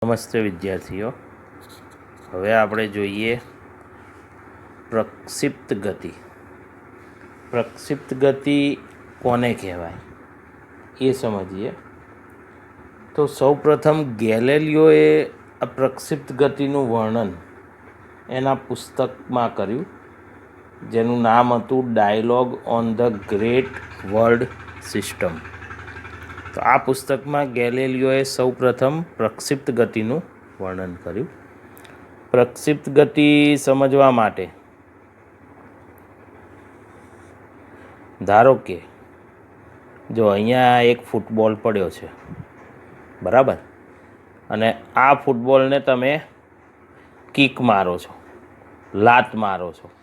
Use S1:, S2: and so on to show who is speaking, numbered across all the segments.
S1: નમસ્તે વિદ્યાર્થીઓ, હવે આપણે જોઈએ પ્રક્ષિપ્ત ગતિ. પ્રક્ષિપ્ત ગતિ કોને કહેવાય એ સમજીએ. તો સૌપ્રથમ ગેલેલિયોએ આ પ્રક્ષિપ્ત ગતિનું વર્ણન એના પુસ્તકમાં કર્યું, જેનું નામ હતું dialogue on the great world system. તો આ પુસ્તકમાં ગેલેલિયોએ સૌપ્રથમ પ્રક્ષિપ્ત ગતિનું વર્ણન કર્યું. પ્રક્ષિપ્ત ગતિ સમજવા માટે ધારો કે જો અહીંયા એક ફૂટબોલ પડ્યો છે, બરાબર, અને આ ફૂટબોલને તમે કિક મારો છો, લાત મારો છો,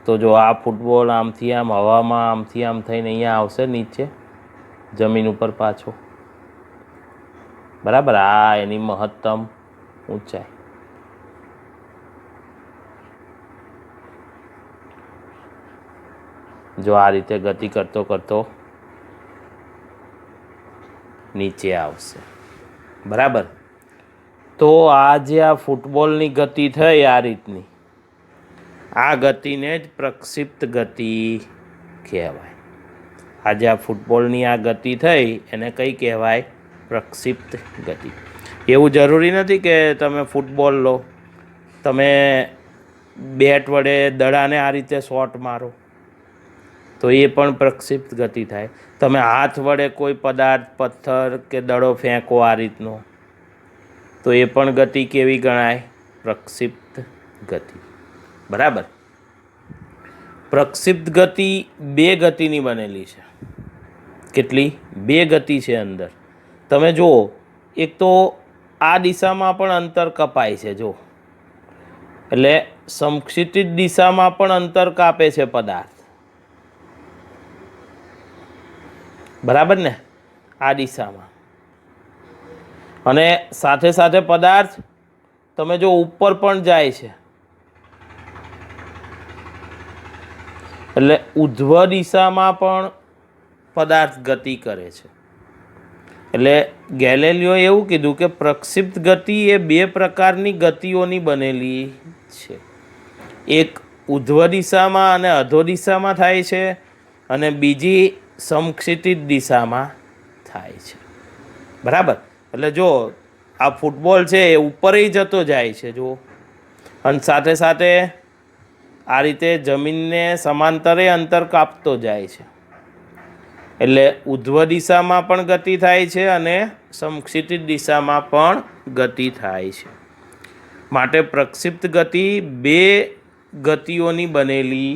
S1: તો જો આ ફૂટબોલ આમથી આમ હવામાં આમથી આમ થઈને અહીંયા આવશે નીચે જમીન ઉપર પાછો, બરાબર. આ એની મહત્તમ ઊંચાઈ. જો આ રીતે ગતિ કરતો કરતો નીચે આવશે, બરાબર. તો આ જે આ ફૂટબોલની ગતિ થઈ આ રીતની, આ ગતિને જ પ્રક્ષિપ્ત ગતિ કહેવાય. આજે આ ફૂટબોલની આ ગતિ થઈ એને કઈ કહેવાય? પ્રક્ષિપ્ત ગતિ. એવું જરૂરી નથી કે તમે ફૂટબોલ લો, તમે બેટ વડે દડાને આ રીતે શોટ મારો તો એ પણ પ્રક્ષિપ્ત ગતિ થાય. તમે હાથ વડે કોઈ પદાર્થ, પથ્થર કે દડો ફેંકો આ રીતનો, તો એ પણ ગતિ કેવી ગણાય? પ્રક્ષિપ્ત ગતિ, બરાબર. પ્રક્ષિપ્ત ગતિ બે ગતિની બનેલી છે. કેટલી? બે ગતિ છે અંદર. તમે જુઓ, એક તો આ દિશામાં પણ અંતર કપાય છે, જો, એટલે સમક્ષિતિજ દિશામાં પણ અંતર કાપે છે પદાર્થ, બરાબર ને, આ દિશામાં. અને સાથે સાથે પદાર્થ તમે જો ઉપર પણ જાય છે, એટલે ઉધ્વ દિશામાં પણ પદાર્થ ગતિ કરે છે. એટલે ગેલેલિયોએ એવું કીધું કે પ્રક્ષિપ્ત ગતિ એ બે પ્રકારની ગતિઓની બનેલી છે. એક ઉધ્વ દિશામાં અને અધો દિશામાં થાય છે, અને બીજી સમક્ષિતિજ દિશામાં થાય છે, બરાબર. એટલે જો આ ફૂટબોલ છે એ ઉપર જતો જાય છે, જો, અને સાથે સાથે આ રીતે જમીનને સમાંતરે અંતર કાપતો જાય છે. એટલે ઉધ્વ દિશામાં પણ ગતિ થાય છે અને સમક્ષિતિજ દિશામાં પણ ગતિ થાય છે. માટે પ્રક્ષિપ્ત ગતિ બે ગતિઓની બનેલી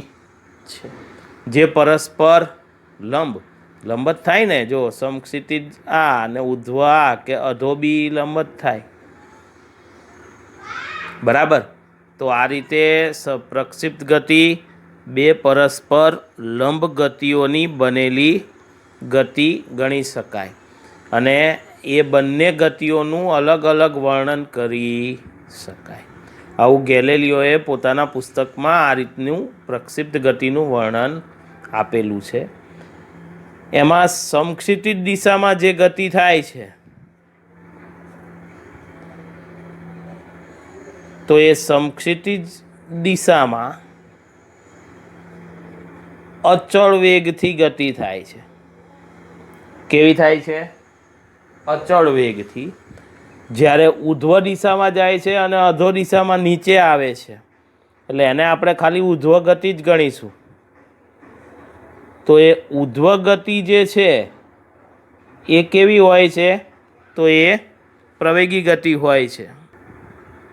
S1: છે, જે પરસ્પર લંબ જ થાય ને. જો સમક્ષિતિજ આ અને ઉધ્વ આ કે અધો બી લંબ જ થાય, બરાબર. તો આ રીતે પ્રક્ષિપ્ત ગતિ બે પરસ્પર લંબ ગતિઓની બનેલી ગતિ ગણી શકાય, અને એ બંને ગતિઓનું અલગ અલગ વર્ણન કરી શકાય. આવું ગેલેલિયોએ પોતાના પુસ્તકમાં આ રીતનું પ્રક્ષિપ્ત ગતિનું વર્ણન આપેલું છે. એમાં સમક્ષિતિજ દિશામાં જે ગતિ થાય છે, તો એ સમક્ષિતિજ દિશામાં અચળ વેગથી ગતિ થાય છે. કેવી થાય છે? અચળ વેગથી. જ્યારે ઉધ્વ દિશામાં જાય છે અને અધો દિશામાં નીચે આવે છે, એટલે એને આપણે ખાલી ઉધ્વ ગતિ જ ગણીશું. તો એ ઉધ્વ ગતિ જે છે એ કેવી હોય છે? તો એ પ્રવેગી ગતિ હોય છે.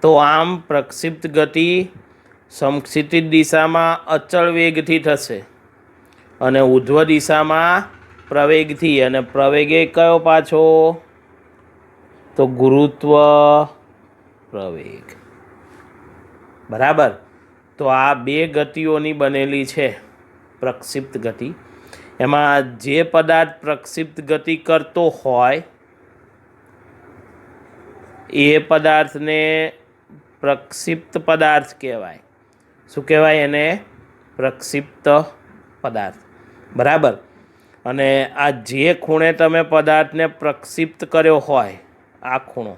S1: તો આમ પ્રક્ષિપ્ત ગતિ સમક્ષિતિજ દિશામાં અચળ વેગથી થશે અને ઉધ્વ દિશામાં પ્રવેગથી. અને પ્રવેગે કયો પાછો? તો ગુરુત્વ પ્રવેગ, બરાબર. તો આ બે ગતિઓની બનેલી છે પ્રક્ષિપ્ત ગતિ. એમાં જે પદાર્થ પ્રક્ષિપ્ત ગતિ કરતો હોય એ પદાર્થને પ્રક્ષિપ્ત પદાર્થ કહેવાય. શું કહેવાય એને? પ્રક્ષિપ્ત પદાર્થ, બરાબર. અને આ જે ખૂણે તમે પદાર્થને પ્રક્ષિપ્ત કર્યો હોય, આ ખૂણો,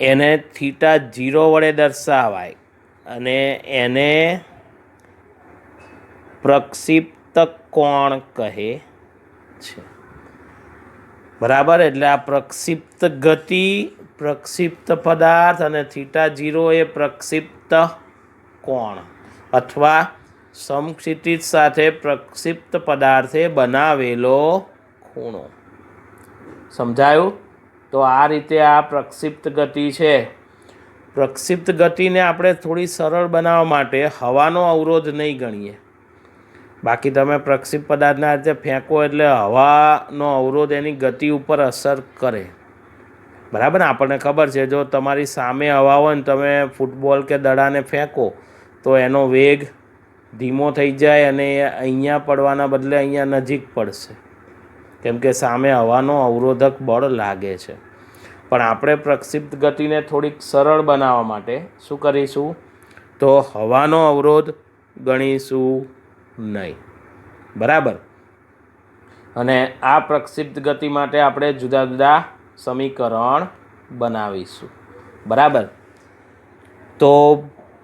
S1: એને થીટા 0 વડે દર્શાવાય અને એને પ્રક્ષિપ્ત કોણ કહે છે. બરાબર. એટલે આ પ્રક્ષિપ્ત ગતિ, પ્રક્ષિપ્ત પદાર્થ અને થીટા 0 એ પ્રક્ષિપ્ત કોણ અથવા સમક્ષિતિજ સાથે પ્રક્ષિપ્ત પદાર્થે બનાવેલો ખૂણો. સમજાયું? તો આ રીતે આ પ્રક્ષિપ્ત ગતિ છે. પ્રક્ષિપ્ત ગતિને આપણે થોડી સરળ બનાવવા માટે હવાનો અવરોધ નહીં ગણીએ. બાકી તમે પ્રક્ષિપ્ત પદાર્થના રીતે ફેંકો એટલે હવાનો અવરોધ એની ગતિ ઉપર અસર કરે. બરાબર ને? આપણને ખબર છે, જો તમારી સામે હવા હોય ને તમે ફૂટબોલ કે દડાને ફેંકો તો એનો વેગ ધીમો થઈ જાય અને અહીંયા પડવાના બદલે અહીંયા નજીક પડશે, કેમ કે સામે હવાનો અવરોધક બળ લાગે છે. પણ આપણે પ્રક્ષિપ્ત ગતિને થોડીક સરળ બનાવવા માટે શું કરીશું? તો હવાનો અવરોધ ગણીશું નહીં. બરાબર. અને આ પ્રક્ષિપ્ત ગતિ માટે આપણે જુદા જુદા સમીકરણ બનાવીશું. બરાબર. તો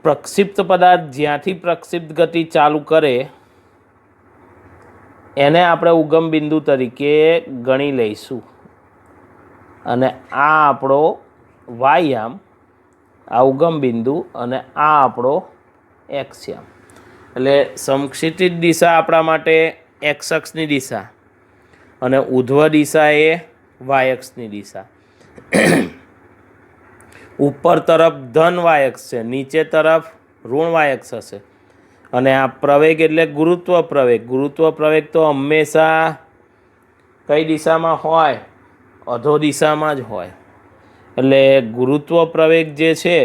S1: પ્રક્ષિપ્ત પદાર્થ જ્યાંથી પ્રક્ષિપ્ત ગતિ ચાલુ કરે એને આપણે ઉગમ બિંદુ તરીકે ગણી લઈશું અને આ આપણો વાયયામ, આ ઉગમ બિંદુ, અને આ આપણો એક્સયામ. એટલે સમક્ષિતિજ દિશા આપણા માટે એક્સ અક્ષની દિશા અને ઉધ્વ દિશા એ વાય અક્ષની દિશા. ઉપર તરફ ધન વાય અક્ષ છે, નીચે તરફ ઋણ વાય અક્ષ હશે. અને આ પ્રવેગ એટલે ગુરુત્વ પ્રવેગ. ગુરુત્વ પ્રવેગ તો હંમેશા કઈ દિશામાં હોય? અધો દિશામાં જ હોય. એટલે ગુરુત્વ પ્રવેગ જે છે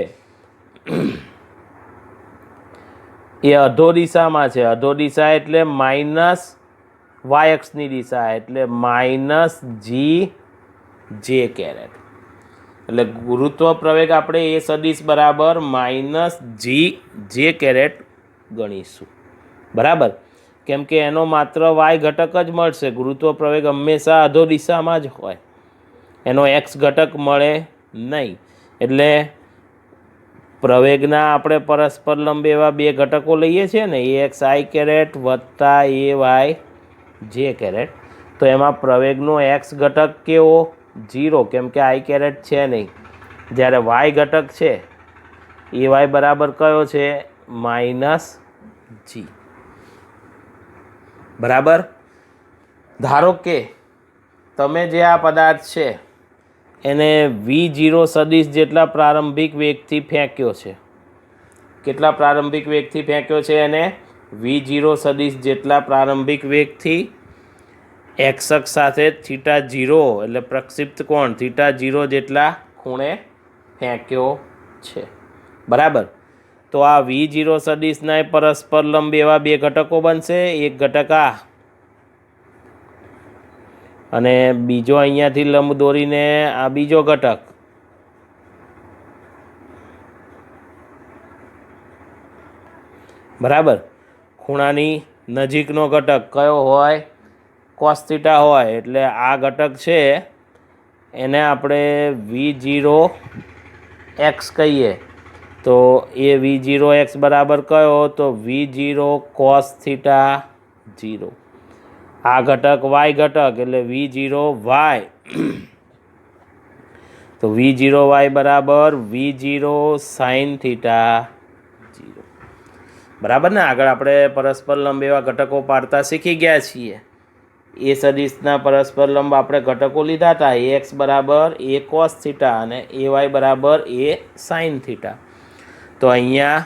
S1: એ અધો દિશામાં છે. અધો દિશા એટલે માઇનસ વાય અક્ષની દિશા, એટલે માઇનસ જી જે કેરેટ. એટલે ગુરુત્વ પ્રવેગ આપણે એ સદિશ બરાબર માઇનસ જી જે કેરેટ ગણીશું. બરાબર. કેમ કે એનો માત્ર વાય ઘટક જ મળશે. ગુરુત્વ પ્રવેગ હંમેશા અધો દિશામાં જ હોય, એનો એક્સ ઘટક મળે નહીં. એટલે પ્રવેગના આપણે પરસ્પર લંબ એવા બે ઘટકો લઈએ છીએ ને, એ એક્સ આઈ કેરેટ વત્તા એ વાય જે કેરેટ. તો એમાં પ્રવેગનો એક્સ ઘટક કેવો? 0, કેમ કે આઈ કેરેટ છે નહીં. જ્યારે વાય ઘટક છે એ વાય બરાબર કયો છે? માઇનસ જી. બરાબર. ધારો કે તમે જે આ પદાર્થ છે એને V0 સદિશ જેટલા પ્રારંભિક વેગથી ફેંક્યો છે. કેટલા પ્રારંભિક વેગથી ફેંક્યો છે? એને V0 સદિશ જેટલા પ્રારંભિક વેગથી એક્સ અક્ષ સાથે થીટા 0 એટલે પ્રક્ષિપ્ત કોણ થીટા 0 જેટલા ખૂણે ફેંક્યો છે. બરાબર. તો આ V0 સદિશના પરસ્પર લંબ એવા બે ઘટકો બનશે. એક ઘટક આ અને બીજો અહીંયાથી લંબ દોરીને આ બીજો ઘટક. બરાબર. ખૂણાની નજીકનો ઘટક કયો હોય? કોસ થીટા હોય. એટલે આ ઘટક છે એને આપણે V0 એક્સ કહીએ. તો એ V0 એક્સ બરાબર કયો? તો V0 કોસ થીટા 0. આ ઘટક વાય ઘટક એટલે V0 વાય. તો V0 વાય બરાબર V0 સાઇન થીટા 0. બરાબર ને? આગળ આપણે પરસ્પર લંબ એવા ઘટકો પાડતા શીખી ગયા છીએ. એ સદિશના પરસ્પર લંબ આપણે ઘટકો લીધા હતા. એ એક્સ બરાબર એ કોસ થીટા અને એ વાય બરાબર એ સાઇન થીટા. તો અહીંયા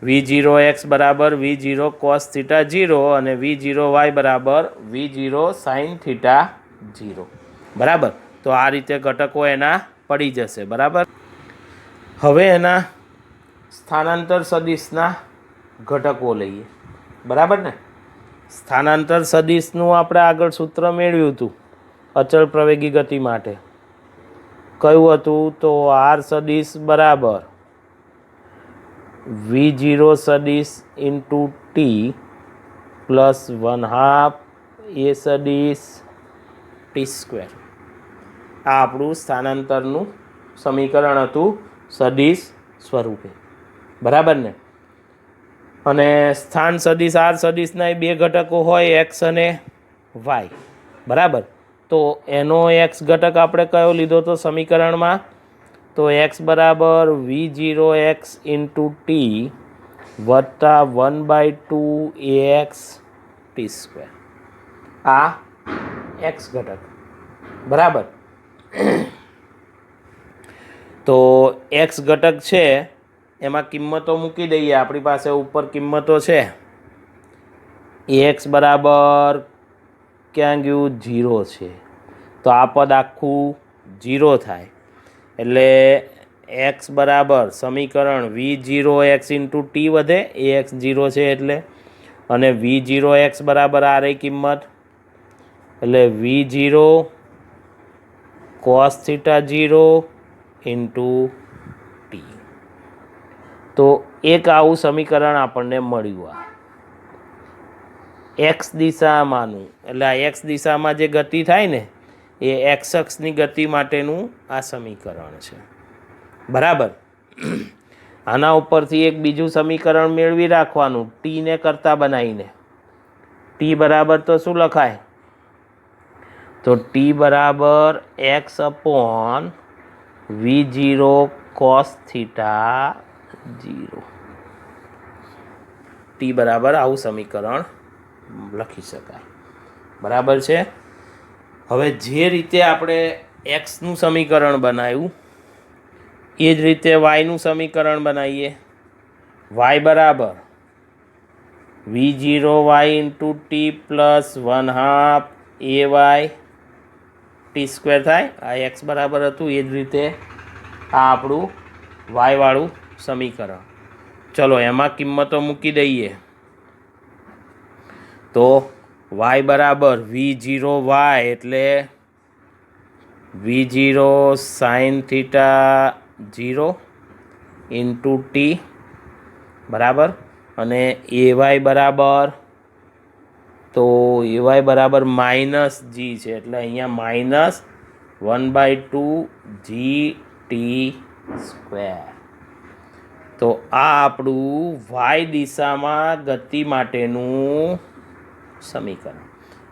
S1: V0 એક્સ બરાબર V0 કોસ થીટા 0 અને V0 વાય બરાબર V0 સાઇન થીટા 0. બરાબર. તો આ રીતે ઘટકો એના પડી જશે. બરાબર. હવે એના સ્થાનાંતર સદિશના ઘટકો લઈએ. બરાબર ને? સ્થાનાંતર સદિશનું આપણે આગળ સૂત્ર મેળવ્યું હતું અચળ પ્રવેગી ગતિ માટે. કયું હતું? તો આર સદિશ બરાબર V0 સદિશ ઇન્ટુ ટી પ્લસ 1/2 એ સદિશ ટી સ્ક્વેર. આ આપણું સ્થાનાંતરનું સમીકરણ હતું સદિશ સ્વરૂપે, બરાબર ને? અને સ્થાન સદિશ આર સદિશના બે ઘટકો હોય એક્સ અને વાય, બરાબર? તો એનો એક્સ ઘટક આપણે કયો લીધો તો સમીકરણમાં? તો એક્સ બરાબર V0 એક્સ ઇન્ટુ ટી વત્તા 1/2 AX ટી સ્ક્વેર, આ એક્સ ઘટક, બરાબર? તો એક્સ ઘટક છે એમાં કિંમતો મૂકી દઈએ, આપણી પાસે ઉપર કિંમતો છે. એક્સ બરાબર ક્યાં ગયું? 0 છે, તો આ પદ આખું 0 થાય. એટલે એક્સ બરાબર સમીકરણ V0 એક્સ ઇન્ટુ ટી વધે, AX 0 છે એટલે, અને V0 એક્સ બરાબર આ રહી કિંમત, એટલે V0 cos theta 0 into T. તો એક આવું સમીકરણ આપણને મળ્યું. આ એક્સ દિશામાંનું, એટલે આ એક્સ દિશામાં જે ગતિ થાય ને એ એક્સ અક્ષની ગતિ માટેનું આ સમીકરણ છે, બરાબર? આના ઉપરથી એક બીજું સમીકરણ મેળવી રાખવાનું, ટીને કરતા બનાવીને. ટી બરાબર તો શું લખાય? તો ટી બરાબર x upon V0 cos theta 0. T બરાબર આવું સમીકરણ લખી શકાય, બરાબર છે? હવે જે રીતે આપણે એક્સનું સમીકરણ બનાવ્યું એ જ રીતે વાયનું સમીકરણ બનાવીએ. વાય બરાબર V0 Y into T plus 1/2 AY T square થાય. આ એક્સ બરાબર હતું એ જ રીતે આ આપણું વાયવાળું સમીકરણ. ચલો એમાં કિંમતો મૂકી દઈએ. તો વાય બરાબર V0 વાય એટલે V0 sine theta 0 into T, બરાબર? અને AY બરાબર, તો AY બરાબર માઇનસ જી છે એટલે અહીંયા -1/2 GT સ્ક્વેર. તો આ આપણું વાય દિશામાં ગતિ માટેનું સમીકરણ.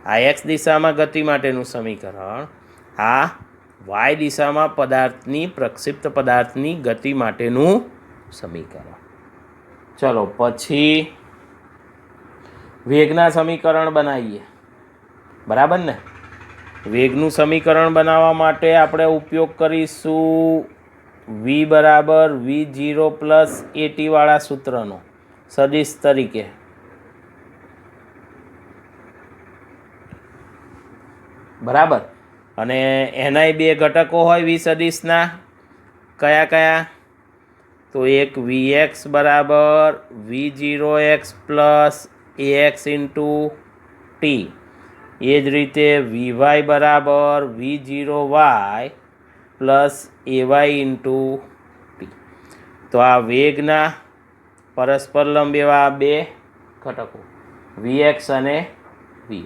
S1: આ એક્સ દિશામાં ગતિ માટેનું સમીકરણ, આ વાય દિશામાં પદાર્થની, પ્રક્ષિપ્ત પદાર્થની ગતિ માટેનું સમીકરણ. ચલો પછી વેગના સમીકરણ બનાવીએ, બરાબર ને? વેગનું સમીકરણ બનાવવા માટે આપણે ઉપયોગ કરીશું V બરાબર V0 પ્લસ AT વાળા સૂત્રનો સદિશ તરીકે, બરાબર? અને એનાય બે ઘટકો હોય વી સદિશના, કયા કયા? તો એક Vx બરાબર V0 X plus AX into T, એ જ રીતે Vy બરાબર V0 Y plus AY into T. તો આ વેગના પરસ્પર લંબ એવા બે ઘટકો Vx અને Vy,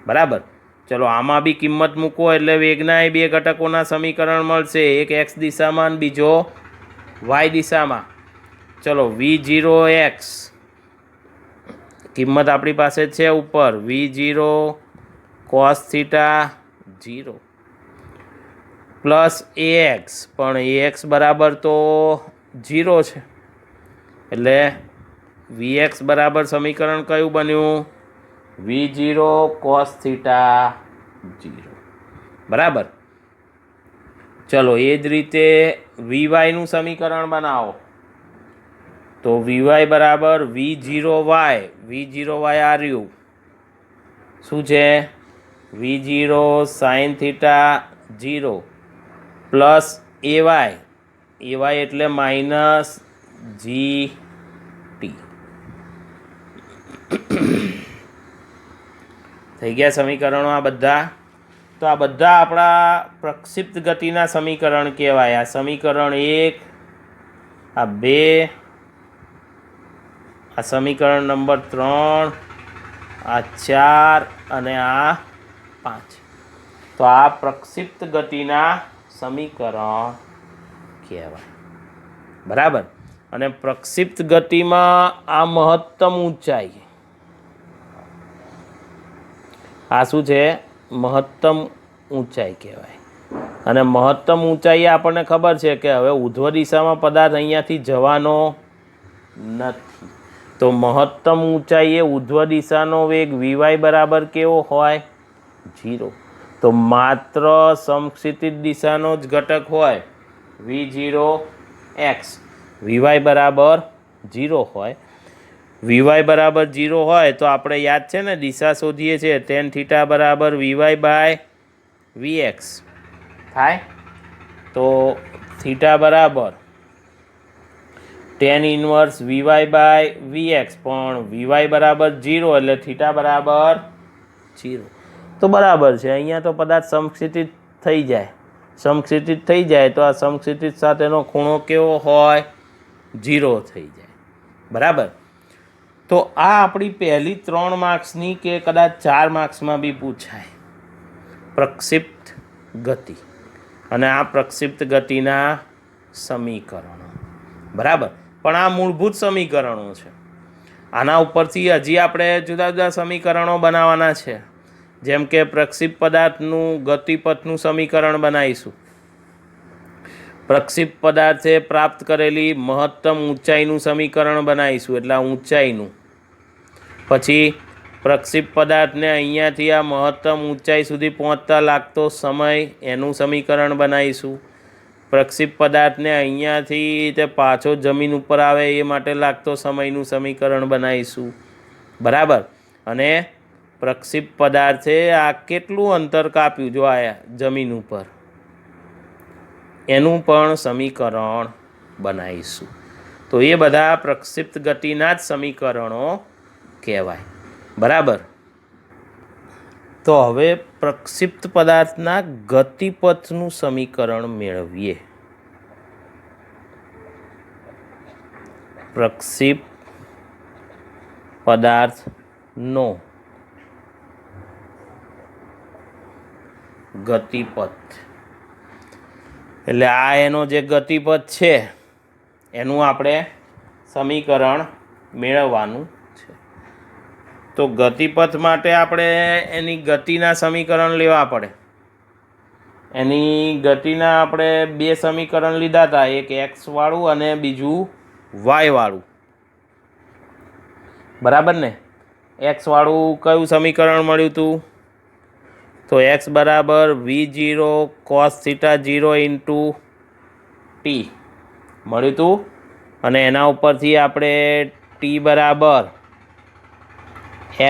S1: બરાબર? ચલો આમાં બી કિંમત મૂકો એટલે વેગના એ બે ઘટકોના સમીકરણ મળશે, એક એક્સ દિશામાં અને બીજો વાય દિશામાં. ચલો V0 એક્સ કિંમત આપણી પાસે છે ઉપર, V0 cos theta 0 plus AX, પણ AX બરાબર તો 0 છે એટલે Vx બરાબર સમીકરણ કયું બન્યું? V0 cos થીટા 0, બરાબર? ચલો એ જ રીતે Vy નું સમીકરણ બનાવો. તો Vy બરાબર V0 વાય આર્યું શું છે? V0 sine theta 0 plus AY એટલે માઇનસ GT. થઈ ગયા સમીકરણો આ બધા? તો આ બધા આપણા પ્રક્ષિપ્ત ગતિના સમીકરણ કહેવાય. આ સમીકરણ 1, આ 2, આ સમીકરણ નંબર 3, આ 4 અને આ 5. તો આ પ્રક્ષિપ્ત ગતિના સમીકરણ કહેવાય. બરાબર. અને પ્રક્ષિપ્ત ગતિમાં આ મહત્તમ ઊંચાઈ, આ શું છે? મહત્તમ ઊંચાઈ કહેવાય. અને મહત્તમ ઊંચાઈ આપણને ખબર છે કે હવે ઉધ્વ દિશામાં પદાર્થ અહીંયાથી જવાનો નથી, તો મહત્તમ ઊંચાઈએ ઉધ્વ દિશાનો વેગ વી બરાબર કેવો હોય? 0. તો માત્ર સમક્ષિતિજ દિશાનો જ ઘટક હોય v0x, વી બરાબર 0 હોય. વી બરાબર 0 હોય તો આપણે યાદ છે ને દિશા શોધીએ છીએ tan થીટા બરાબર વી બાય વીએક્સ થાય. તો થીટા બરાબર tan inverse V by V X, પણ વી બરાબર 0 એટલે થીટા બરાબર 0. તો બરાબર છે, અહીંયા તો પદાર્થ સમક્ષિતિજ થઈ જાય. સમક્ષિતિજ થઈ જાય તો આ સમક્ષિતિજ સાથેનો ખૂણો કેવો હોય? 0 થઈ જાય. બરાબર. તો આ આપણી પહેલી 3 માર્ક્સની કે કદાચ 4 માર્ક્સમાં બી પૂછાય પ્રક્ષિપ્ત ગતિ અને આ પ્રક્ષિપ્ત ગતિના સમીકરણો. બરાબર. પણ આ મૂળભૂત સમીકરણો છે. આના ઉપરથી હજી આપણે જુદા જુદા સમીકરણો બનાવવાના છે. જેમ કે પ્રક્ષિપ્ત પદાર્થનું ગતિપથનું સમીકરણ બનાવીશું. પ્રક્ષિપ્ત પદાર્થે પ્રાપ્ત કરેલી મહત્તમ ઊંચાઈનું સમીકરણ બનાવીશું, એટલે આ ઊંચાઈનું. પછી પ્રક્ષિપ્ત પદાર્થને અહીંયાથી આ મહત્તમ ઊંચાઈ સુધી પહોંચતા લાગતો સમય એનું સમીકરણ બનાવીશું. પ્રક્ષિપ્ત પદાર્થને અહીંયાથી તે પાછો જમીન ઉપર આવે એ માટે લાગતો સમયનું સમીકરણ બનાવીશું. બરાબર. અને પ્રક્ષિપ્ત પદાર્થે આ કેટલું અંતર કાપ્યું જો આ જમીન ઉપર, એનું પણ સમીકરણ બનાવીશું. તો એ બધા પ્રક્ષિપ્ત ગતિના જ સમીકરણો કહેવાય. બરાબર. તો હવે પ્રક્ષિપ્ત પદાર્થના ગતિપથનું સમીકરણ મેળવીએ. પ્રક્ષિપ્ત પદાર્થનો ગતિપથ એટલે આ એનો જે ગતિપથ છે એનું આપણે સમીકરણ મેળવવાનું છે. તો ગતિપથ માટે આપણે એની ગતિના સમીકરણ લેવા પડે. એની ગતિના આપણે 2 સમીકરણ લીધા હતા, એક એક્સ વાળું અને બીજું વાય વાળું. બરાબર ને? એક્સ વાળું કયું સમીકરણ મળ્યું હતું? તો એક્સ બરાબર v0 cos theta 0 into T મળ્યું હતું. અને એના ઉપરથી આપણે ટી બરાબર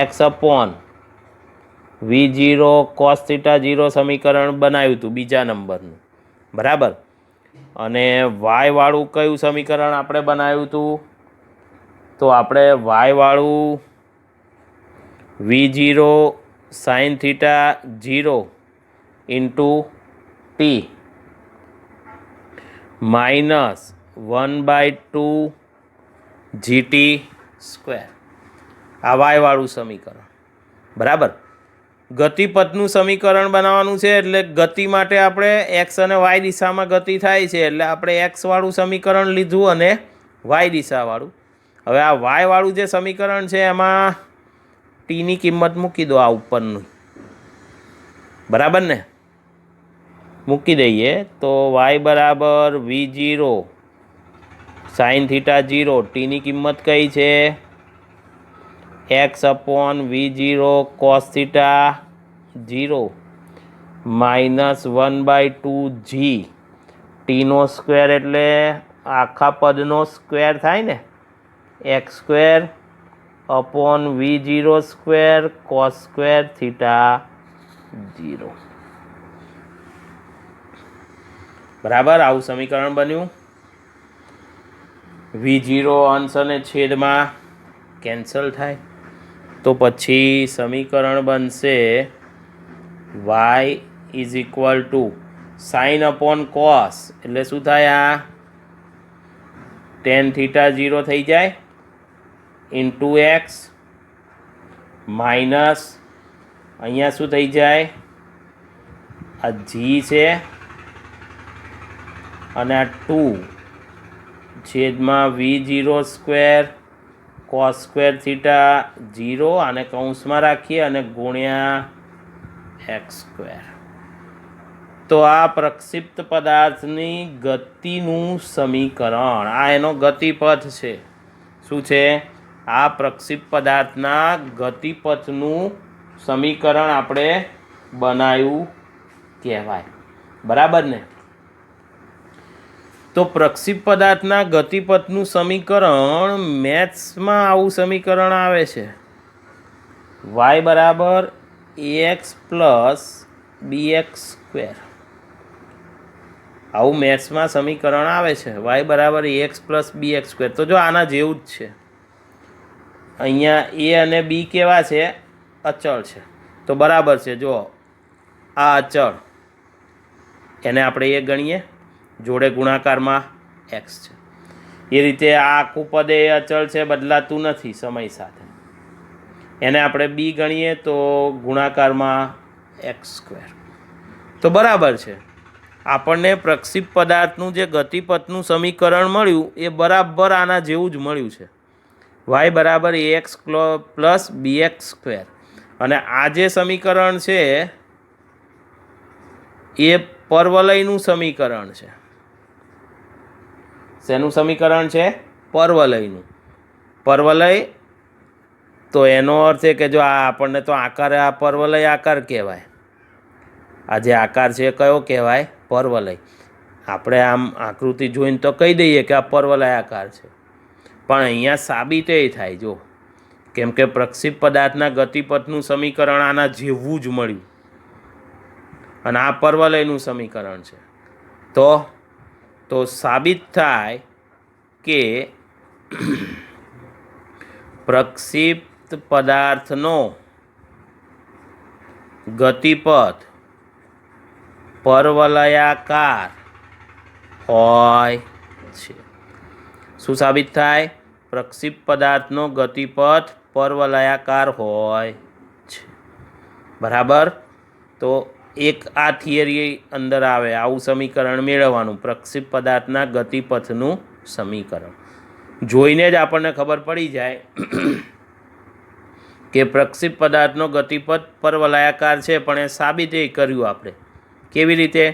S1: x upon v0 cos theta 0 સમીકરણ બનાવ્યું હતું બીજા નંબરનું. બરાબર. અને વાય વાળું કયું સમીકરણ આપણે બનાવ્યું હતું? તો આપણે વાય વાળું v0 sin theta 0 into T minus 1/2 GT square, આ વાય વાળું સમીકરણ. બરાબર. ગતિપથનું સમીકરણ બનાવવાનું છે એટલે ગતિ માટે આપણે એક્સ અને વાય દિશામાં ગતિ થાય છે એટલે આપણે એક્સ વાળું સમીકરણ લીધું અને વાય દિશાવાળું. હવે આ વાય વાળું જે સમીકરણ છે એમાં ટીની કિંમત મૂકી દો આ ઉપરનું. બરાબર ને? મૂકી દઈએ તો વાય બરાબર v0 sin થીટા 0, ટીની કિંમત કઈ છે? X upon v0 cos theta 0 minus 1/2 જી, ટીનો સ્ક્વેર એટલે આખા પદનો સ્ક્વેર થાય ને, x square upon v0 square cos square theta 0. બરાબર. આવું સમીકરણ બન્યું. v0 અંશ અને છેદમાં કેન્સલ થાય તો પછી સમીકરણ બનશે y is equal two sine upon cos એટલે શું થાય? આ tan થીટા 0 થઈ જાય ઇન્ટુ એક્સ માઇનસ અહીંયા શું થઈ જાય? આ જી છે અને આ 2 છેદમાં v0² cos સ્ક્વેર થીટા 0 અને કૌંસમાં રાખીએ અને ગુણ્યા x². તો આ પ્રક્ષિપ્ત પદાર્થની ગતિનું સમીકરણ, આ એનો ગતિપથ છે. શું છે? આ પ્રક્ષિપ્ત પદાર્થના ગતિપથનું સમીકરણ આપણે બનાવ્યું કહેવાય. બરાબર ને? તો પ્રક્ષિપ્ત પદાર્થના ગતિપથનું સમીકરણ મેથ્સમાં આવું સમીકરણ આવે છે, y બરાબર ax પ્લસ bx². આવું મેથ્સમાં સમીકરણ આવે છે, y બરાબર ax પ્લસ bx². તો જો આના જેવું જ છે. અહીંયા a અને b કેવા છે? અચળ છે. તો બરાબર છે. જો આ અચળ, એને આપણે a ગણીએ, જોડે ગુણાકારમાં x છે. એ રીતે આ આખું પદ એ અચળ છે, બદલાતું નથી સમય સાથે. એને આપણે b ગણીએ તો ગુણાકારમાં x². તો બરાબર છે. આપણને પ્રક્ષિપ્ત પદાર્થનું જે ગતિપથનું સમીકરણ મળ્યું એ બરાબર આના જેવું જ મળ્યું છે, y બરાબર ax પ્લસ bx². અને આ જે સમીકરણ છે એ પરવલયનું સમીકરણ છે. શેનું સમીકરણ છે? પરવલયનું. પરવલય તો એનો અર્થ છે કે જો આ આપણને તો આકાર, આ પરવલય આકાર કહેવાય. આ જે આકાર છે કયો કહેવાય? પરવલય. આપણે આમ આકૃતિ જોઈને તો કહી દઈએ કે આ પરવલય આકાર છે, પણ અહીંયા સાબિત એ થાય. જો કેમ કે પ્રક્ષિપ્ત પદાર્થના ગતિપથનું સમીકરણ આના જેવું જ મળ્યું અને આ પરવલયનું સમીકરણ છે. તો સાબિત થાય કે પ્રક્ષિપ્ત પદાર્થનો ગતિપથ પરવલયાકાર હોય છે. શું સાબિત થાય? પ્રક્ષિપ્ત પદાર્થનો ગતિપથ પરવલયાકાર હોય છે. બરાબર? તો એક આ થિયરી અંદર આવે, આવું સમીકરણ મેળવવાનું, પ્રક્ષિપ્ત પદાર્થના ગતિપથનું સમીકરણ. જોઈને જ આપણને ખબર પડી જાય કે પ્રક્ષિપ્ત પદાર્થનો ગતિપથ પરવલયાકાર છે, પણ એ સાબિત એ કર્યું આપણે. કેવી રીતે?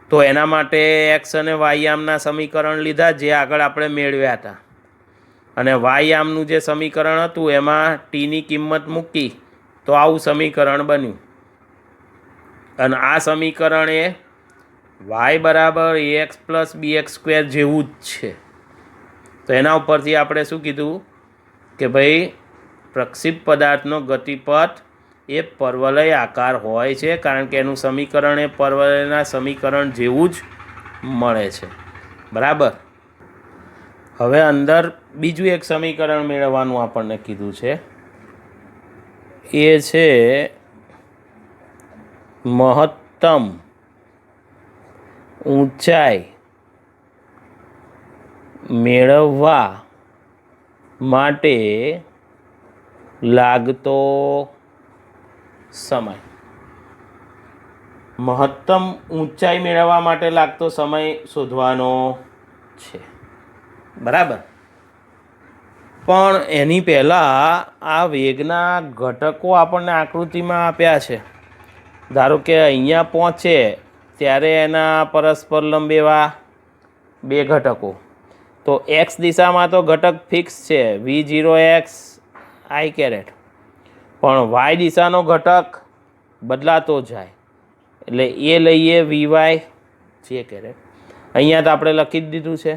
S1: તો એના માટે x અને y યામના સમીકરણ લીધા જે આગળ આપણે મેળવ્યા હતા, અને y યામનું જે સમીકરણ હતું એમાં ટીની કિંમત મૂકી તો આવું સમીકરણ બન્યું. અને આ સમીકરણ એ y બરાબર ax પ્લસ bx² જેવું જ છે. તો એના ઉપરથી આપણે શું કીધું કે ભાઈ પ્રક્ષિપ્ત પદાર્થનો ગતિપથ એ પરવલય આકાર હોય છે, કારણ કે એનું સમીકરણ એ પરવલયના સમીકરણ જેવું જ મળે છે. બરાબર? હવે અંદર બીજું એક સમીકરણ મેળવવાનું આપણને કીધું છે, એ છે મહત્તમ ઊંચાઈ મેળવવા માટે લાગતો સમય. મહત્તમ ઊંચાઈ મેળવવા માટે લાગતો સમય શોધવાનો છે. બરાબર? પણ એની પહેલાં આ વેગના ઘટકો આપણને આકૃતિમાં આપ્યા છે. ધારો કે અહીંયા પહોંચે ત્યારે એના પરસ્પર લંબ એવા બે ઘટકો. તો એક્સ દિશામાં તો ઘટક ફિક્સ છે, v0x i કેરેટ, પણ વાય દિશાનો ઘટક બદલાતો જાય, એટલે એ લઈએ vy જે કેરેટ. અહીંયા તો આપણે લખી જ દીધું છે.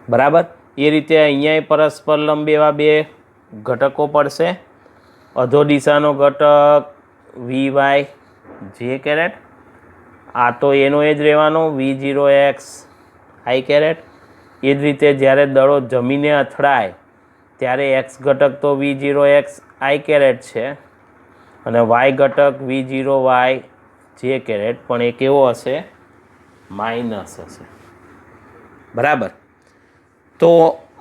S1: બરાબર? એ રીતે અહીંયા પરસ્પર લંબ એવા બે ઘટકો પડશે. અધો દિશાનો ઘટક vy જે કેરેટ, આ તો એનો એ જ રહેવાનો v0x i કેરેટ. એ જ રીતે જ્યારે દડો જમીને અથડાય ત્યારે એક્સ ઘટક તો v0x i કેરેટ છે અને વાય ઘટક v0y જે કેરેટ, પણ એ કેવો હશે? માઇનસ હશે. બરાબર? તો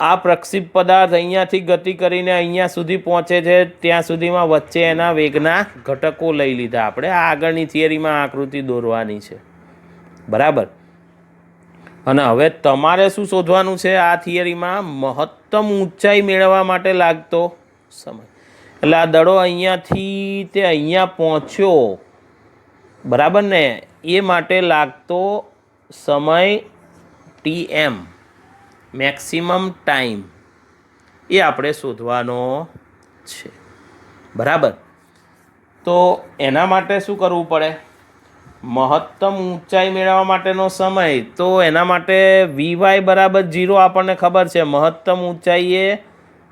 S1: આ પ્રક્ષિપ્ત પદાર્થ અહીંયાથી ગતિ કરીને અહીંયા સુધી પહોંચે છે, ત્યાં સુધીમાં વચ્ચે એના વેગના ઘટકો લઈ લીધા આપણે. આ આગળની થિયરીમાં આકૃતિ દોરવાની છે. બરાબર. અને હવે તમારે શું શોધવાનું છે આ થિયરીમાં? મહત્તમ ઊંચાઈ મેળવવા માટે લાગતો સમય. એટલે આ દડો અહીંયાથી તે અહીંયા પહોંચ્યો, બરાબર ને, એ માટે લાગતો સમય TM, મેક્સિમમ ટાઈમ, એ આપણે શોધવાનો છે. બરાબર. તો એના માટે શું કરવું પડે? મહત્તમ ઊંચાઈ મેળવવા માટેનો સમય, તો એના માટે VY બરાબર 0 આપણને ખબર છે. મહત્તમ ઊંચાઈ એ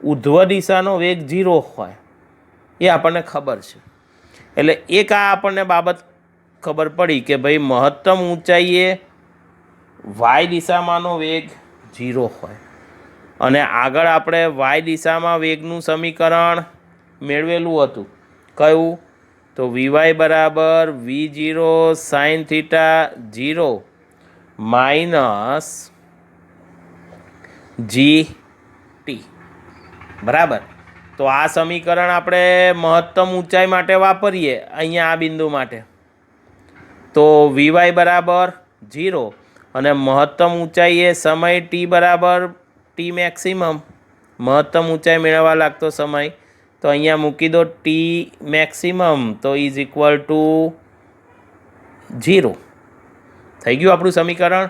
S1: ઉધ્વ દિશાનો વેગ 0 હોય, એ આપણને ખબર છે. એટલે એક આ આપણને બાબત ખબર પડી કે ભાઈ મહત્તમ ઊંચાઈએ વાય દિશામાંનો વેગ 0 હોય. અને આગળ આપણે વાય દિશામાં વેગનું સમીકરણ મેળવેલું હતું. કયું? તો VY બરાબર V0 sine theta 0 minus GT. બરાબર. તો આ સમીકરણ આપણે મહત્તમ ઊંચાઈ માટે વાપરીએ અહીંયા આ બિંદુ માટે, તો VY બરાબર 0 અને મહત્તમ ઊંચાઈ એ સમય T બરાબર T મેક્સિમમ, મહત્તમ ઊંચાઈ મેળવવા લાગતો સમય. તો અહીંયા મૂકી દો T મેક્સિમમ, તો ઇઝ ઇક્વલ ટુ 0. થઈ ગયું આપણું સમીકરણ.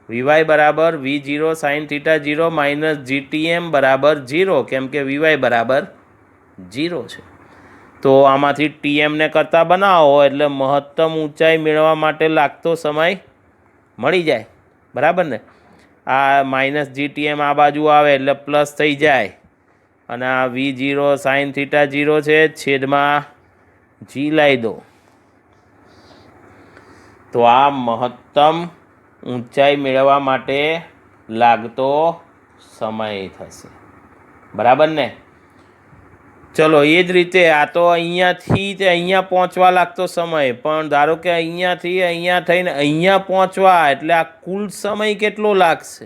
S1: VY બરાબર V0 sine theta 0 minus GTM બરાબર 0, કેમ કે VY બરાબર 0 છે. તો આમાંથી TMને કરતાં બનાવો એટલે મહત્તમ ઊંચાઈ મેળવવા માટે લાગતો સમય મળી જાય. બરાબર ને? આ માઇનસ GTM આ બાજુ આવે એટલે પ્લસ થઈ જાય, અને આ V0 સાઇન થીટા 0 છે, છેદમાં G લાવી દો. તો આ મહત્તમ ઊંચાઈ મેળવવા માટે લાગતો સમય થશે. બરાબર ને? ચલો, એ જ રીતે આ તો અહીંયાથી તે અહીંયા પહોંચવા લાગતો સમય, પણ ધારો કે અહીંયાથી અહીંયા થઈને અહીંયા પહોંચવા, એટલે આ કુલ સમય કેટલો લાગશે?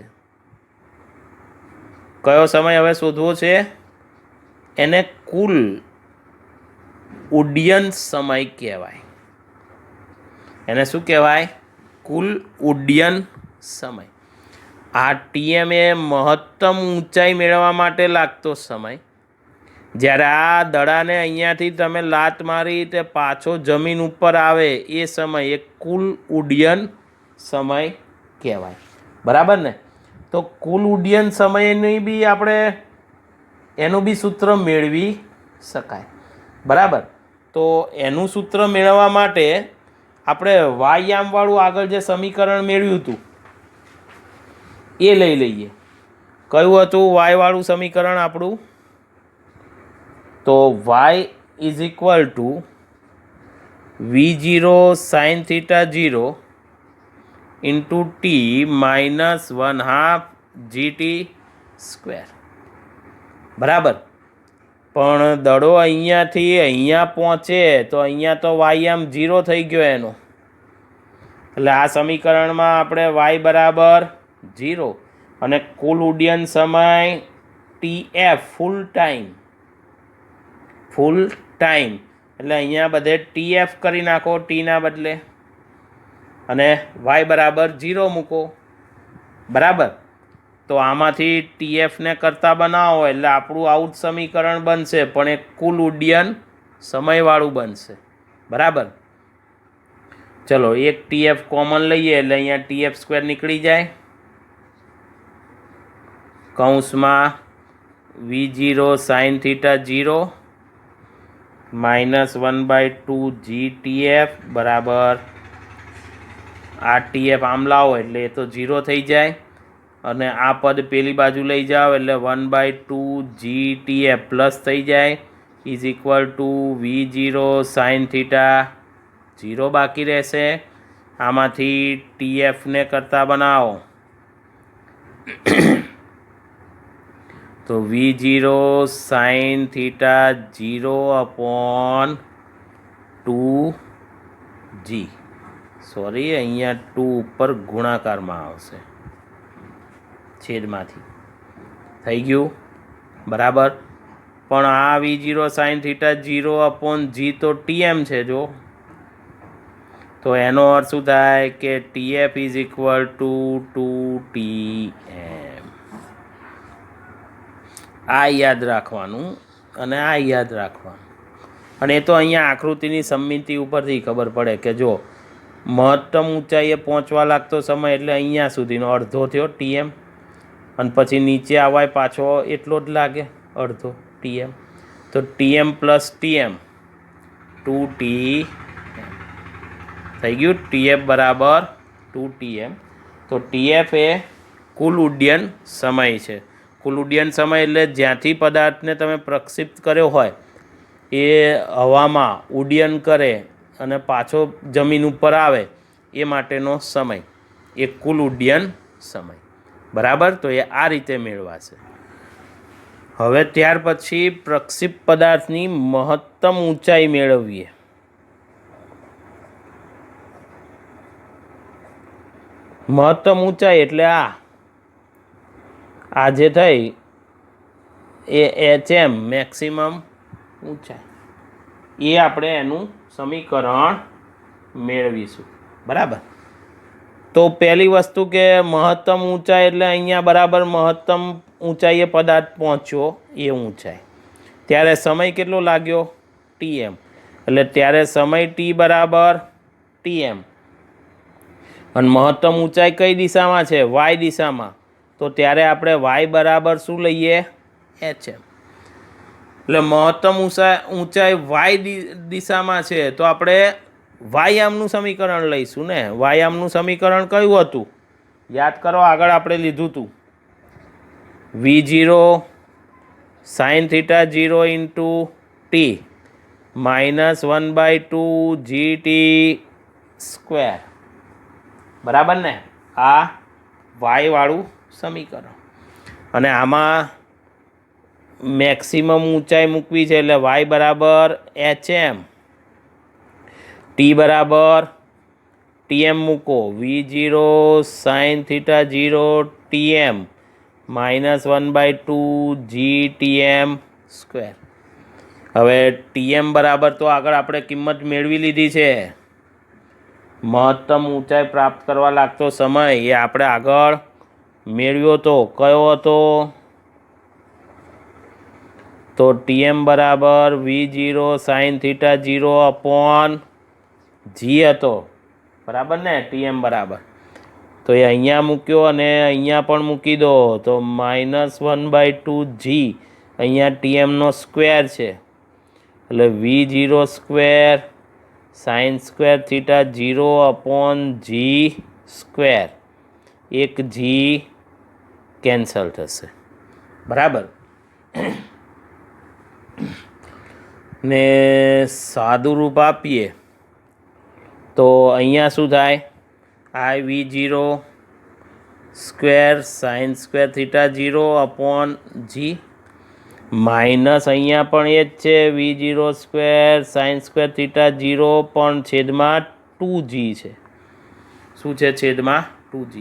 S1: કયો સમય હવે શોધવો છે? એને કુલ ઉડ્ડયન સમય કહેવાય. એને શું કહેવાય? કુલ ઉડ્ડયન સમય. આ TM એ મહત્તમ ઊંચાઈ મેળવવા માટે લાગતો સમય. જ્યારે આ દડાને અહીંયાથી તમે લાત મારી તે પાછો જમીન ઉપર આવે એ સમય એ કુલ ઉડ્ડયન સમય કહેવાય. બરાબર ને? તો કુલ ઉડ્ડયન સમયની બી આપણે એનું બી સૂત્ર મેળવી શકાય. બરાબર. તો એનું સૂત્ર મેળવવા માટે આપણે વાયામવાળું આગળ જે સમીકરણ મેળવ્યું હતું એ લઈ લઈએ. કયું હતું વાયવાળું સમીકરણ આપણું? તો y is equal two V0 sine theta 0 into T minus 1/2 GT square. બરાબર. પણ દડો અહીંયાથી અહીંયા પહોંચે તો અહીંયા તો વાય 0 થઈ ગયો એનો, એટલે આ સમીકરણમાં આપણે y બરાબર 0 અને કુલ ઉડ્ડયન સમય TF ફૂલ ટાઈમ, એટલે અહીંયા બધે TF કરી નાખો ટીના બદલે, અને y બરાબર 0 મૂકો. બરાબર. તો આમાંથી TFને કરતાં બનાવો એટલે આપણું આઉટ સમીકરણ બનશે, પણ એ કુલ ઉડ્ડયન સમયવાળું બનશે. બરાબર. ચલો, એક TF કોમન લઈએ એટલે અહીંયા TF સ્ક્વેર નીકળી જાય. કૌંસમાં V0 sine theta 0 minus 1/2 GTF બરાબર, આ TF આમ લાવો એટલે એ તો 0 થઈ જાય, અને આ પદ પેલી બાજુ લઈ જાઓ એટલે 1/2 GTF પ્લસ થઈ જાય, is equal two V0 sine theta 0 બાકી રહેશે. આમાંથી TFને કરતાં બનાવો તો V0 sine theta 0/2G, sorry અહીંયા 2 ઉપર ગુણાકારમાં આવશે, છેદમાંથી. થઈ ગયું? બરાબર. પણ આ V0 સાઇન થીટા 0/G તો TM છે. જો, તો એનો અર્થ શું થાય કે TF is equal two 2TM. આ યાદ રાખવાનું અને આ યાદ રાખવાનું. અને એ તો અહીંયા આકૃતિની સમમિતિ ઉપરથી ખબર પડે કે જો મહત્તમ ઊંચાઈએ પહોંચવા લાગતો સમય એટલે અહીંયા સુધીનો અડધો થયો TM, અને પછી નીચે આવવાય પાછો એટલો જ લાગે અડધો TM. તો TM પ્લસ TM 2TM થઈ ગયું. TF બરાબર 2TM. તો TF એ કુલ ઉડ્ડયન સમય છે. કુલ ઉડ્ડયન સમય એટલે જ્યાંથી પદાર્થને તમે પ્રક્ષિપ્ત કર્યો હોય એ હવામાં ઉડ્ડયન કરે અને પાછો જમીન ઉપર આવે એ માટેનો સમય, એ કુલ ઉડ્ડયન સમય. બરાબર. તો એ આ રીતે મેળવાશે. હવે ત્યાર પછી પ્રક્ષિપ્ત પદાર્થની મહત્તમ ઊંચાઈ મેળવીએ. મહત્તમ ઊંચાઈ એટલે આ જે થઈ એ HM મેક્સિમમ ઊંચાઈ, એ આપણે એનું સમીકરણ મેળવીશું. બરાબર. તો પહેલી વસ્તુ કે મહત્તમ ઊંચાઈ એટલે અહીંયા બરાબર મહત્તમ ઊંચાઈએ પદાર્થ પહોંચ્યો એ ઊંચાઈ. ત્યારે સમય કેટલો લાગ્યો TM, એટલે ત્યારે સમય T બરાબર TM. અને મહત્તમ ઊંચાઈ કઈ દિશામાં છે? Y દિશામાં. તો ત્યારે આપણે Y બરાબર શું લઈએ? HM. એટલે મહત્તમ ઊંચાઈ Y દિશામાં છે તો આપણે વાયામનું સમીકરણ લઈશું ને. વાયામનું સમીકરણ કયું હતું? યાદ કરો, આગળ આપણે લીધું હતું V0 sin θ0 into T minus 1/2 GT square. બરાબર ને? આ વાયવાળું સમીકરણ. અને આમાં મેક્સિમમ ઊંચાઈ મૂકવી છે એટલે y બરાબર HM, T બરાબર TM મૂકો. V0 sin θ0 TM minus 1/2 GTM square. હવે TM બરાબર તો આગળ આપણે કિંમત મેળવી લીધી છે. મહત્તમ ઊંચાઈ પ્રાપ્ત કરવા લાગતો સમય એ આપણે આગળ મેળવ્યો હતો. કયો હતો? તો TM બરાબર V0 sin θ0 અપોન G હતો. બરાબર ને? TM બરાબર તો એ અહીંયા મૂક્યો અને અહીંયા પણ મૂકી દો તો માઇનસ 1/2 G, અહીંયા TMનો સ્ક્વેર છે એટલે V0 square sine square θ0 upon G square. એક G કેન્સલ થશે. બરાબર ને સાદું રૂપ આપીએ તો અહીંયા શું થાય? I V0 square sine square θ0 upon G minus અહીંયા પણ એ જ છે V0 સ્ક્વેર સાઇન સ્ક્વેર θ0 પણ છેદમાં 2G છે. શું છે? છેદમાં 2G.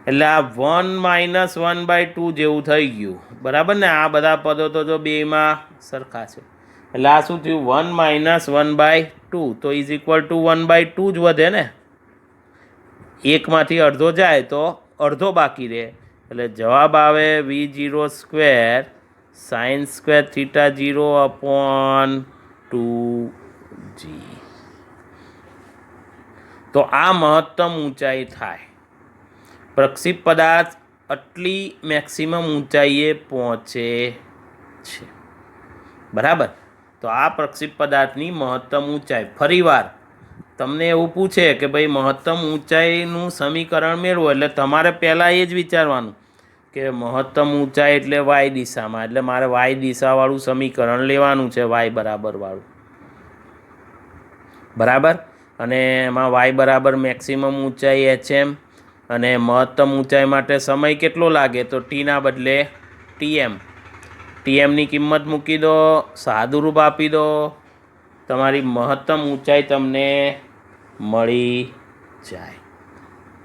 S1: એટલે આ 1 માઇનસ 1/2 જેવું થઈ ગયું. બરાબર ને? આ બધા પદો તો જો બેમાં સરખા છે એટલે આ શું થયું? 1 માઇનસ 1/2 તો ઇઝ ઇક્વલ ટુ 1/2 જ વધે ને. એકમાંથી અડધો જાય તો અડધો બાકી રહે એટલે જવાબ આવે V0 square sine square θ0 upon 2G. તો આ મહત્તમ ઊંચાઈ થાય. પ્રક્ષિપ્ત પદાર્થ આટલી મેક્સિમમ ઊંચાઈએ પહોંચે છે. બરાબર. તો આ પ્રક્ષિપ્ત પદાર્થની મહત્તમ ઊંચાઈ. ફરીવાર તમને એવું પૂછે કે ભાઈ મહત્તમ ઊંચાઈનું સમીકરણ મેળવો એટલે તમારે પહેલાં એ જ વિચારવાનું કે મહત્તમ ઊંચાઈ એટલે y દિશામાં, એટલે મારે y દિશાવાળું સમીકરણ લેવાનું છે, y બરાબરવાળું. બરાબર. અને એમાં y બરાબર મેક્સિમમ ઊંચાઈ HM અને મહત્તમ ઊંચાઈ માટે સમય કેટલો લાગે? તો T ના બદલે TM. TMની કિંમત મૂકી દો, સાદું રૂપ આપી દો, તમારી મહત્તમ ઊંચાઈ તમને મળી જાય.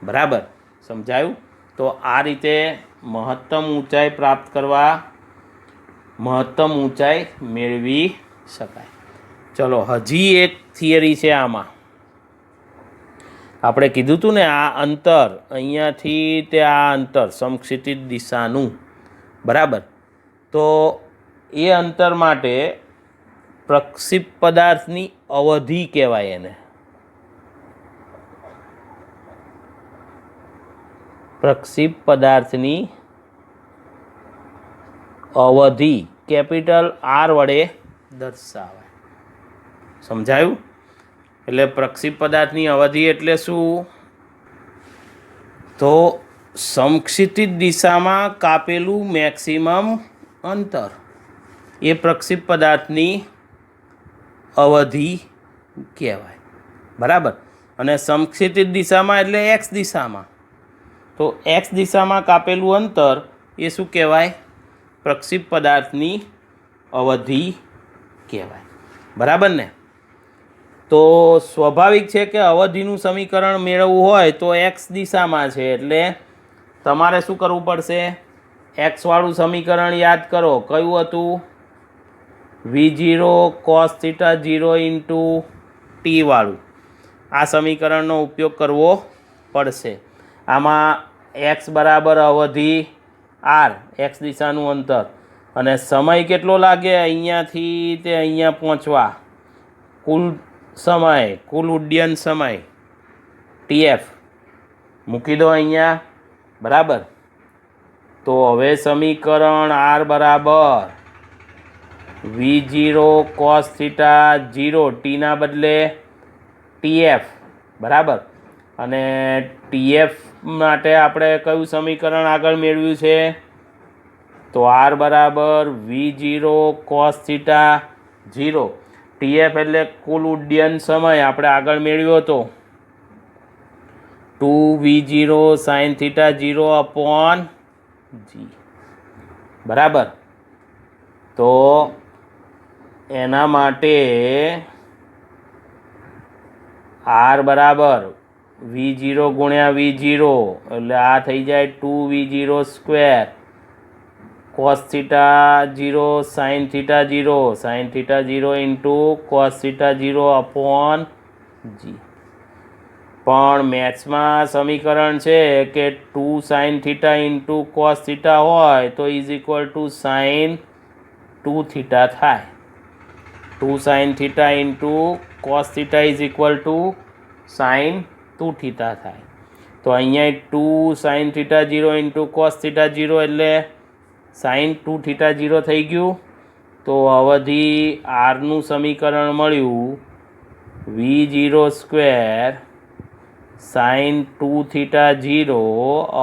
S1: બરાબર. સમજાયું? તો આ રીતે મહત્તમ ઊંચાઈ પ્રાપ્ત કરવા મહત્તમ ઊંચાઈ મેળવી શકાય. ચલો હજી એક થિયરી છે આમાં. આપણે કીધું હતું ને આ અંતર અહીંયાથી તે આ અંતર સમક્ષિતિજ દિશાનું, બરાબર. તો એ અંતર માટે પ્રક્ષિપ્ત પદાર્થની અવધિ કહેવાય એને. પ્રક્ષિપ્ત પદાર્થની અવધિ કેપિટલ આર વડે દર્શાવાય. સમજાયું? એટલે પ્રક્ષિપ્ત પદાર્થની અવધિ એટલે શું? તો સમક્ષિતિજ દિશામાં કાપેલું મેક્સિમમ અંતર એ પ્રક્ષિપ્ત પદાર્થની અવધિ કહેવાય, બરાબર. અને સમક્ષિતિજ દિશામાં એટલે એક્સ દિશામાં, તો એક્સ દિશામાં કાપેલું અંતર એ શું કહેવાય? પ્રક્ષિપ્ત પદાર્થની અવધિ કહેવાય, બરાબર ને. તો સ્વાભાવિક છે કે અવધિનું સમીકરણ મેળવવું હોય તો એક્સ દિશામાં છે એટલે તમારે શું કરવું પડશે? એક્સવાળું સમીકરણ યાદ કરો. કયું હતું? V0 cos θ 0 ઇન્ટુ ટી વાળું. આ સમીકરણનો ઉપયોગ કરવો પડશે. આમાં એક્સ બરાબર અવધિ આર, એક્સ દિશાનું અંતર, અને સમય કેટલો લાગે અહીંયાથી તે અહીંયા પહોંચવા, કુલ સમય, કુલ ઉડ્ડયન સમય TF મૂકી દો અહીંયા, બરાબર. તો હવે સમીકરણ આર બરાબર V0 cos θ 0 ટીના બદલે TF, બરાબર. અને TF માટે આપણે કયું સમીકરણ આગળ મેળવ્યું છે? તો આર બરાબર V0 cos θ 0, TF એટલે કુલ ઉડ્ડયન સમય આપણે આગળ મેળવ્યો હતો 2V0 sin θ 0 અપોન G, બરાબર. તો એના માટે આર બરાબર V0 ગુણ્યા V0 એટલે આ થઈ જાય 2V0 square cos θ 0 sin θ 0 sin θ 0 into cos θ 0 upon G. પણ મેથ્સમાં સમીકરણ છે કે 2 sin θ ઇન્ટુ cos θ હોય તો ઇઝ ઇક્વલ ટુ sin 2θ થાય. 2 sin θ into cos θ is equal to sin 2θ થાય. તો અહીંયા 2 sin θ 0 ઇન્ટુ cos θ 0 એટલે sin 2θ 0 થઈ ગયું. તો અવધિ આરનું સમીકરણ મળ્યું V0 square sin 2θ 0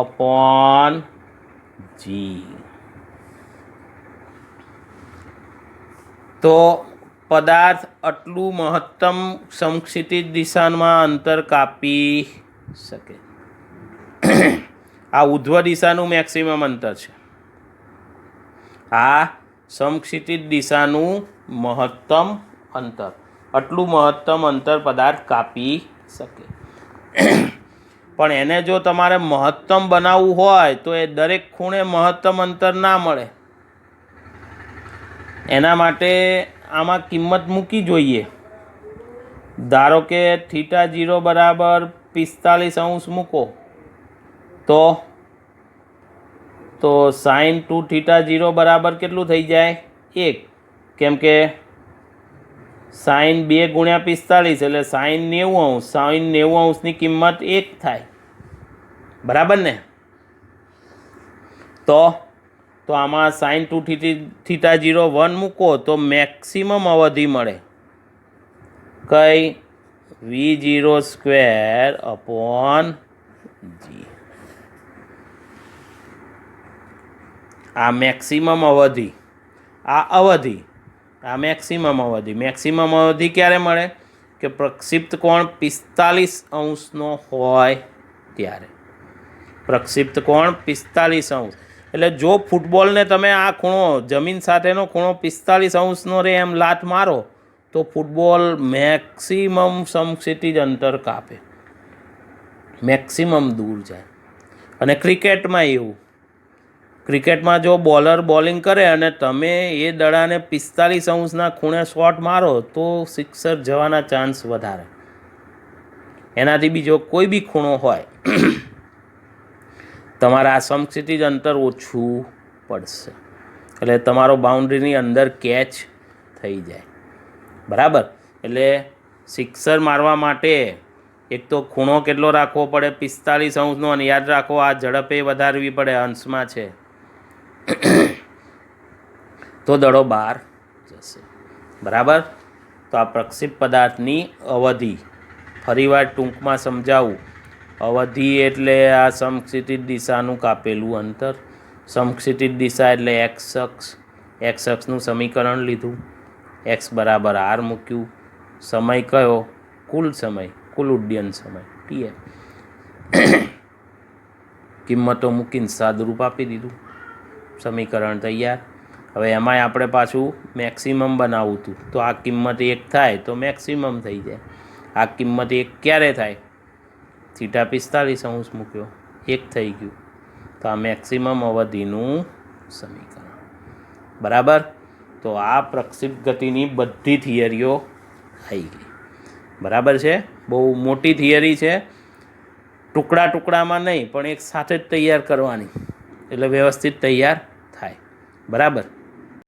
S1: upon G. તો પદાર્થ આટલું મહત્તમ સમક્ષિતિજ દિશામાં અંતર કાપી શકે. આ ઉધ્વ દિશાનું મેક્સિમમ અંતર છે. આ સમક્ષિતિજ દિશાનું મહત્તમ અંતર, આટલું મહત્તમ અંતર પદાર્થ કાપી શકે. પણ એને જો તમારે મહત્તમ બનાવવું હોય તો એ દરેક ખૂણે મહત્તમ અંતર ના મળે. એના માટે આમાં કિંમત મૂકી જોઈએ. ધારો કે θ0 બરાબર 45 મૂકો તો sin 2θ 0 બરાબર કેટલું થઈ જાય? 1, કેમ કે sin 2 ગુણ્યા 45 એટલે sin 90, sin 90ની કિંમત 1 થાય, બરાબર ને. તો આમાં sin 2θ 0 1 મૂકો તો મેક્સિમમ અવધિ મળે કઈ? V0 square upon G. આ મેક્સિમમ અવધિ, આ મેક્સિમમ અવધિ. મેક્સિમમ અવધિ ક્યારે મળે? કે પ્રક્ષિપ્ત કોણ 45° હોય ત્યારે. પ્રક્ષિપ્ત કોણ 45°. એટલે જો ફૂટબોલને તમે આ ખૂણો, જમીન સાથેનો ખૂણો 45° રે એમ લાત મારો તો ફૂટબોલ મેક્સિમમ સમક્ષિતિજ અંતર કાપે, મેક્સિમમ દૂર જાય. અને ક્રિકેટમાં એવું, ક્રિકેટમાં જો બોલર બોલિંગ કરે અને તમે એ દડાને 45°ના ખૂણે શોટ મારો તો સિક્સર જવાના ચાન્સ વધારે. એનાથી બીજો કોઈ બી ખૂણો હોય તમારા આ સમક્ષિતિજ અંતર ઓછું પડશે, એટલે તમારો બાઉન્ડ્રીની અંદર કેચ થઈ જાય. બરાબર. એટલે સિક્સર મારવા માટે એક તો ખૂણો કેટલો રાખવો પડે, 45 અંશનો, અને યાદ રાખો આ ઝડપે વધારવી પડે, અંશમાં છે તો દડો બહાર જશે. બરાબર. તો આ પ્રક્ષેપ પદાર્થની અવધિ ફરીવાર ટૂંકમાં સમજાવું. અવધિ એટલે આ સમક્ષિતિજ દિશાનું કાપેલું અંતર. સમક્ષિતિજ દિશા એટલે એક્સ અક્ષ. એક્સ અક્ષનું સમીકરણ લીધું, એક્સ બરાબર આર મૂક્યું. સમય કયો? કુલ સમય, કુલ ઉડ્ડયન સમય ટીએમ. કિંમતો મૂકીને સાદુરૂપ આપી દીધું, સમીકરણ તૈયાર. હવે એમાંય આપણે પાછું મેક્સિમમ બનાવવું હતું, તો આ કિંમત 1 થાય તો મેક્સિમમ થઈ જાય. આ કિંમત 1 ક્યારે થાય? θ 45 અંશ મૂક્યો, 1 થઈ ગયું. તો આ મેક્સિમમ અવધિનું સમીકરણ. બરાબર. તો આ પ્રક્ષેપ ગતિની બધી થિયરીઓ આવી ગઈ. બરાબર છે. બહુ મોટી થિયરી છે, ટુકડા ટુકડામાં નહીં પણ એક સાથે જ તૈયાર કરવાની, એટલે વ્યવસ્થિત તૈયાર થાય. બરાબર.